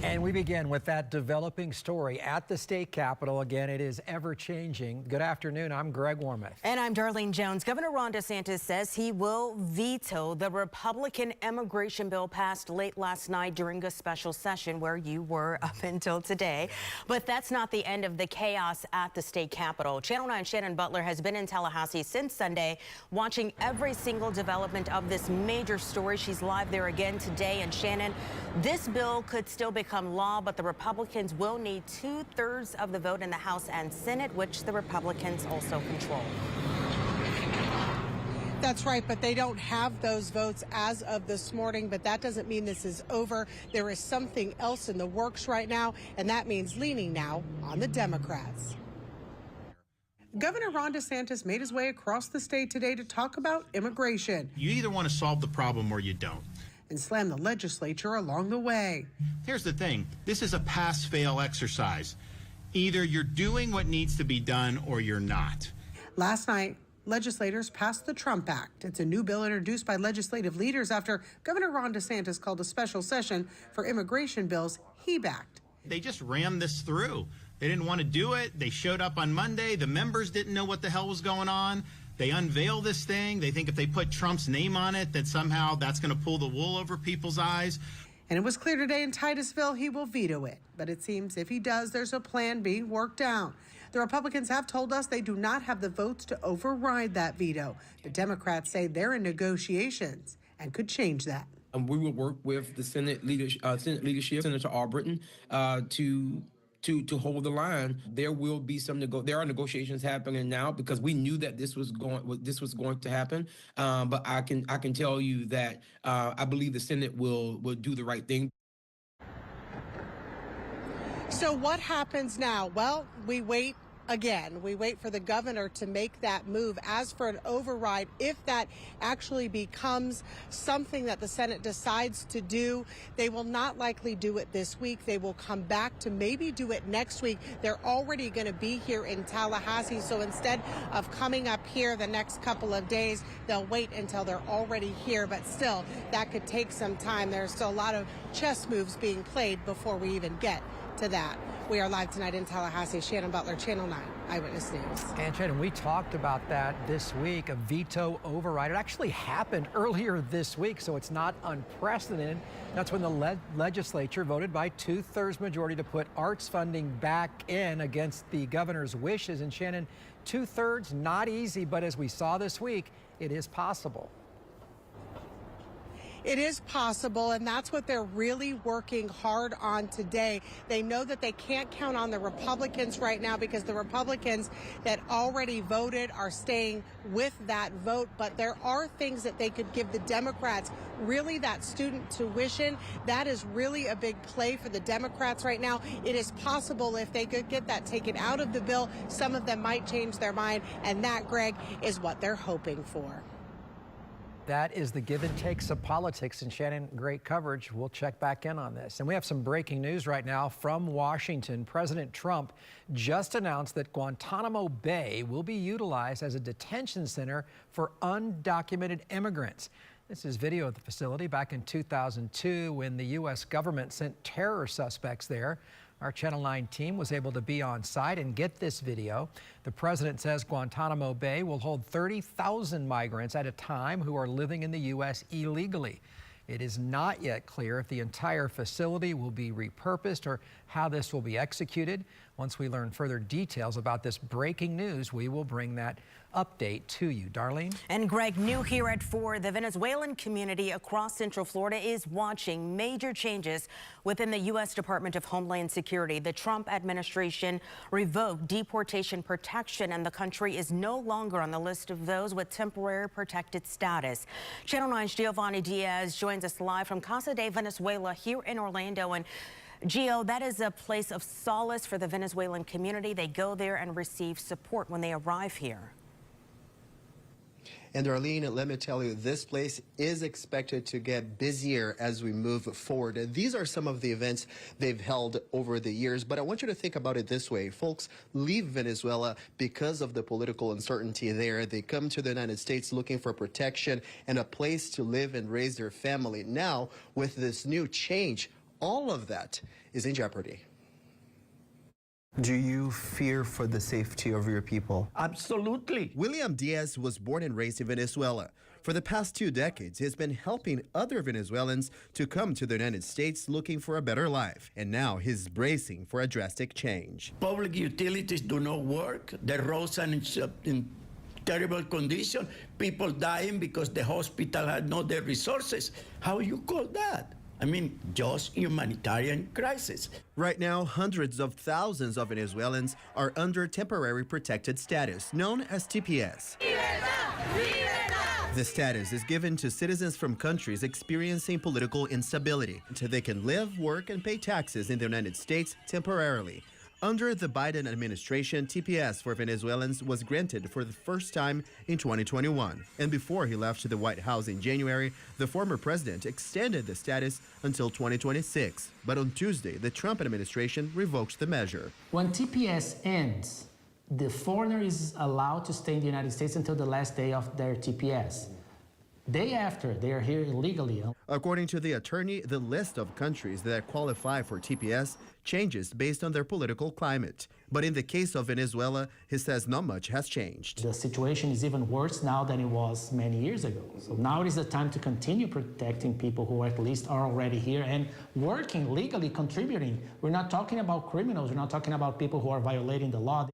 And we begin with that developing story at the state capitol. Again, it is ever changing. Good afternoon. I'm Greg Warmoth. And I'm Darlene Jones. Governor Ron DeSantis says he will veto the Republican immigration bill passed late last night during a special session where you were up until today. But that's not the end of the chaos at the state capitol. Channel 9 Shannon Butler has been in Tallahassee since Sunday, watching every single development of this major story. She's live there again today. And Shannon, this bill could still become law, but the Republicans will need 2/3 of the vote in the House and Senate, which the Republicans also control. That's right, but they don't have those votes as of this morning, but that doesn't mean this is over. There is something else in the works right now, and that means leaning now on the Democrats. Governor Ron DeSantis made his way across the state today to talk about immigration. You either want to solve the problem or you don't. And slam the legislature along the way. Here's the thing. This is a pass-fail exercise. Either you're doing what needs to be done or you're not. Last night, legislators passed the Trump Act. It's a new bill introduced by legislative leaders after Governor Ron DeSantis called a special session for immigration bills he backed. They just rammed this through. They didn't want to do it. They showed up on Monday. The members didn't know what the hell was going on. They unveil this thing. They think if they put Trump's name on it, that somehow that's going to pull the wool over people's eyes. And it was clear today in Titusville he will veto it. But it seems if he does, there's a plan being worked out. The Republicans have told us they do not have the votes to override that veto. The Democrats say they're in negotiations and could change that. We will work with the Senate leadership, Senator Albritton, to hold the line. There will be there are negotiations happening now because we knew that this was going to happen. But I can tell you that I believe the Senate will do the right thing. So what happens now? Well, we wait. Again, we wait for the governor to make that move. As for an override, if that actually becomes something that the Senate decides to do, they will not likely do it this week. They will come back to maybe do it next week. They're already going to be here in Tallahassee. So instead of coming up here the next couple of days, they'll wait until they're already here. But still, that could take some time. There's still a lot of chess moves being played before we even get to that. We are live tonight in Tallahassee. Shannon Butler, Channel 9 Eyewitness News. And Shannon, we talked about that this week, a veto override. It actually happened earlier this week, so it's not unprecedented. That's when the legislature voted by 2/3 majority to put arts funding back in against the governor's wishes. And Shannon, 2/3, not easy, but as we saw this week, it is possible. It is possible, and that's what they're really working hard on today. They know that they can't count on the Republicans right now because the Republicans that already voted are staying with that vote. But there are things that they could give the Democrats. Really, that student tuition, that is really a big play for the Democrats right now. It is possible if they could get that taken out of the bill, some of them might change their mind, and that, Greg, is what they're hoping for. That is the give and takes of politics. And Shannon, great coverage. We'll check back in on this. And we have some breaking news right now from Washington. President Trump just announced that Guantanamo Bay will be utilized as a detention center for undocumented immigrants. This is video of the facility back in 2002 when the U.S. government sent terror suspects there. Our Channel 9 team was able to be on site and get this video. The president says Guantanamo Bay will hold 30,000 migrants at a time who are living in the U.S. illegally. It is not yet clear if the entire facility will be repurposed or how this will be executed. Once we learn further details about this breaking news, we will bring that update to you. Darlene? And Greg, new here at 4, the Venezuelan community across Central Florida is watching major changes within the U.S. Department of Homeland Security. The Trump administration revoked deportation protection, and the country is no longer on the list of those with temporary protected status. Channel 9's Giovanni Diaz joins us live from Casa de Venezuela here in Orlando. And Gio, that is a place of solace for the Venezuelan community. They go there and receive support when they arrive here. And Darlene, let me tell you, this place is expected to get busier as we move forward. These are some of the events they've held over the years, but I want you to think about it this way. Folks leave Venezuela because of the political uncertainty there. They come to the United States looking for protection and a place to live and raise their family. Now, with this new change, all of that is in jeopardy. Do you fear for the safety of your people? Absolutely. William Diaz was born and raised in Venezuela. For the past 2 decades, he's been helping other Venezuelans to come to the United States looking for a better life. And now he's bracing for a drastic change. Public utilities do not work. The roads are in terrible condition. People dying because the hospital had not the resources. How you call that? I mean, just humanitarian crisis. Right now, hundreds of thousands of Venezuelans are under temporary protected status, known as TPS. The status is given to citizens from countries experiencing political instability, so they can live, work, and pay taxes in the United States temporarily. Under the Biden administration, TPS for Venezuelans was granted for the first time in 2021. And before he left the White House in January, the former president extended the status until 2026. But on Tuesday, the Trump administration revoked the measure. When TPS ends, the foreigner is allowed to stay in the United States until the last day of their TPS. Day after, they are here illegally. According to the attorney, the list of countries that qualify for TPS changes based on their political climate. But in the case of Venezuela, he says not much has changed. The situation is even worse now than it was many years ago. So now it is the time to continue protecting people who at least are already here and working legally, contributing. We're not talking about criminals. We're not talking about people who are violating the law.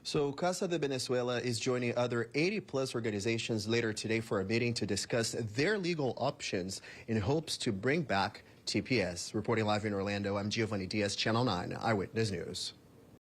So Casa de Venezuela is joining other 80-plus organizations later today for a meeting to discuss their legal options in hopes to bring back TPS. Reporting live in Orlando, I'm Giovanni Diaz, Channel 9 Eyewitness News.